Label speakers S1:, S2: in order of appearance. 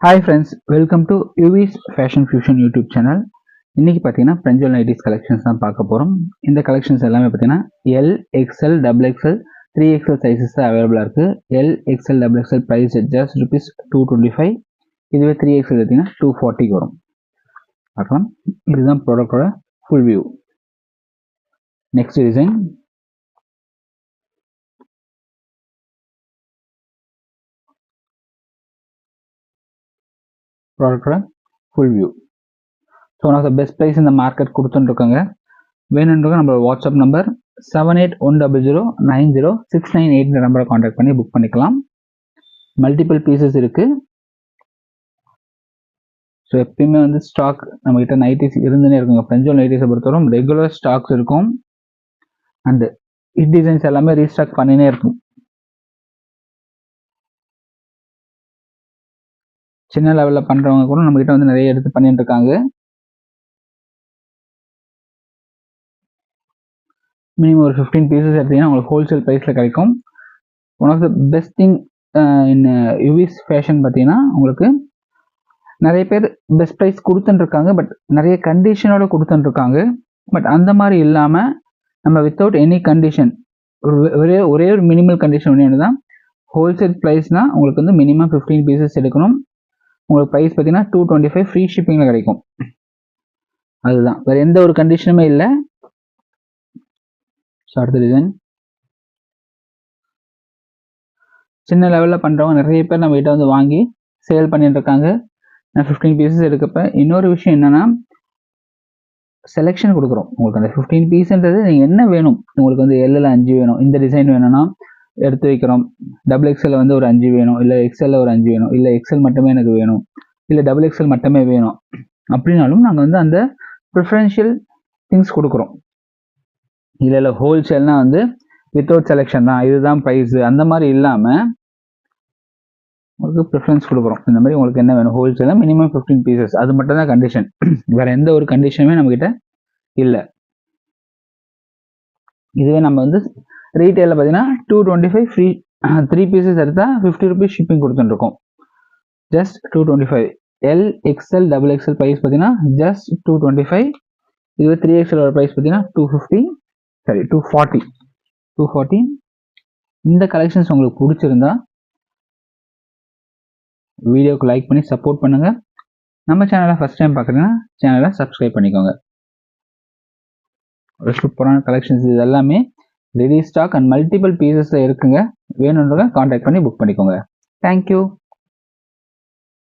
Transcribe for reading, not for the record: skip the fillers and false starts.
S1: Hi friends, welcome to UV's Fashion Fusion YouTube channel. இன்னைக்கு பார்த்தீங்கன்னா பிரெஞ்சல் nighties collections தான் பார்க்க போகிறோம். இந்த கலெக்ஷன்ஸ் எல்லாமே பார்த்தீங்கன்னா L XL double XL 3XL sizes தான் அவைலபிளாக இருக்குது. L XL double XL price just ₹225. இதுவே 3XL பார்த்தீங்கன்னா 240 வரும். பார்க்கலாம். இதுதான் ப்ராடக்டோட ஃபுல் வியூ. Next design. ப்ராடக்டோட full view. So one of the best price இந்த மார்க்கெட் கொடுத்துட்டுருக்காங்க. வேணுன்றவங்க நம்மளோட வாட்ஸ்அப் நம்பர் 7810090698 நம்பரை காண்டாக்ட் பண்ணி புக் பண்ணிக்கலாம். மல்டிபிள் பீசஸ் இருக்குது. ஸோ எப்பயுமே வந்து ஸ்டாக் நம்மகிட்ட நைட்டிஸ் இருந்துன்னே இருக்குங்க. பிரெஞ்சல் நைட்டிஸை பொறுத்தவரை ரெகுலர் ஸ்டாக்ஸ் இருக்கும். அண்டு ஹிட் டிசைன்ஸ் எல்லாமே ரீஸ்டாக் பண்ணினே இருக்கும். சின்ன லெவலில் பண்ணுறவங்க கூட நம்மகிட்ட வந்து நிறைய எடுத்து பண்ணிட்டு இருக்காங்க. மினிமம் ஒரு 15 பீசஸ் எடுத்தீங்கன்னா உங்களுக்கு ஹோல்சேல் ப்ரைஸில் கிடைக்கும். One of the best thing in யுவிஸ் ஃபேஷன் பார்த்தீங்கன்னா உங்களுக்கு நிறைய பேர் பெஸ்ட் ப்ரைஸ் கொடுத்துட்டுருக்காங்க. பட் நிறைய கண்டிஷனோட கொடுத்துட்டுருக்காங்க. பட் அந்த மாதிரி இல்லாமல் நம்ம வித்தவுட் எனி கண்டிஷன் ஒரே ஒரு மினிமல் கண்டிஷன் ஒன்று தான். ஹோல்சேல் ப்ரைஸ்னால் உங்களுக்கு வந்து மினிமம் 15 பீசஸ் எடுக்கணும். உங்களுக்கு ப்ரைஸ் பார்த்தீங்கன்னா 225 ஃப்ரீ ஷிப்பிங்கில் கிடைக்கும். அதுதான், வேறு எந்த ஒரு கண்டிஷனுமே இல்லை. அடுத்த டிசைன். சின்ன லெவலில் பண்ணுறவங்க நிறைய பேர் நம்ம கிட்ட வந்து வாங்கி சேல் பண்ணிட்டு இருக்காங்க. நான் 15 பீசஸ் எடுக்கப்ப இன்னொரு விஷயம் என்னன்னா செலெக்ஷன் கொடுக்குறோம். உங்களுக்கு அந்த 15 பீஸ்ன்றது நீங்கள் என்ன வேணும், உங்களுக்கு வந்து எல்லில் 5 வேணும், இந்த டிசைன் வேணும்னா எடுத்து வைக்கிறோம். டபுள் எக்ஸ்எல் வந்து ஒரு 5 வேணும், இல்லை எக்ஸ்எல்ல ஒரு 5 வேணும், இல்லை எக்ஸ்எல் மட்டுமே எனக்கு வேணும், இல்லை டபுள் எக்ஸ்எல் மட்டுமே வேணும் அப்படின்னாலும் நாங்கள் வந்து அந்த ப்ரிஃபரன்ஷியல் திங்ஸ் கொடுக்குறோம். இல்லை ஹோல்சேல்னா வந்து வித்தவுட் செலெக்ஷன் தான், இதுதான் ப்ரைஸு அந்த மாதிரி இல்லாமல் உங்களுக்கு ப்ரிஃபரன்ஸ் கொடுக்குறோம். இந்த மாதிரி உங்களுக்கு என்ன வேணும், ஹோல்சேலாக மினிமம் 15 பீசஸ், அது மட்டும் தான் கண்டிஷன். வேறு எந்த ஒரு கண்டிஷனுமே நம்மக்கிட்ட இல்லை. இதுவே நம்ம வந்து ரீட்டெயிலில் பார்த்தீங்கன்னா 225 ஃப்ரீ 3 பீசஸ் எடுத்தால் ₹50 ஷிப்பிங் கொடுத்துட்டுருக்கோம். Just 225. L XL double XL price பார்த்தீங்கன்னா ஜஸ்ட் 225. இதுவே 3XL ப்ரைஸ் பார்த்தீங்கன்னா 240. இந்த கலெக்ஷன்ஸ் உங்களுக்கு பிடிச்சிருந்தா வீடியோக்கு லைக் பண்ணி சப்போர்ட் பண்ணுங்கள். நம்ம சேனலை ஃபஸ்ட் டைம் பார்க்குறீங்கன்னா சேனலை சப்ஸ்கிரைப் பண்ணிக்கோங்க. ஒரு சூப்பரான கலெக்ஷன்ஸ் இது எல்லாமே ரெடி ஸ்டாக் அண்ட் மல்டிபிள் பீசஸில் இருக்குங்க. வேணுன்றவங்க காண்டாக்ட் பண்ணி புக் பண்ணிக்கோங்க. தேங்க்யூ.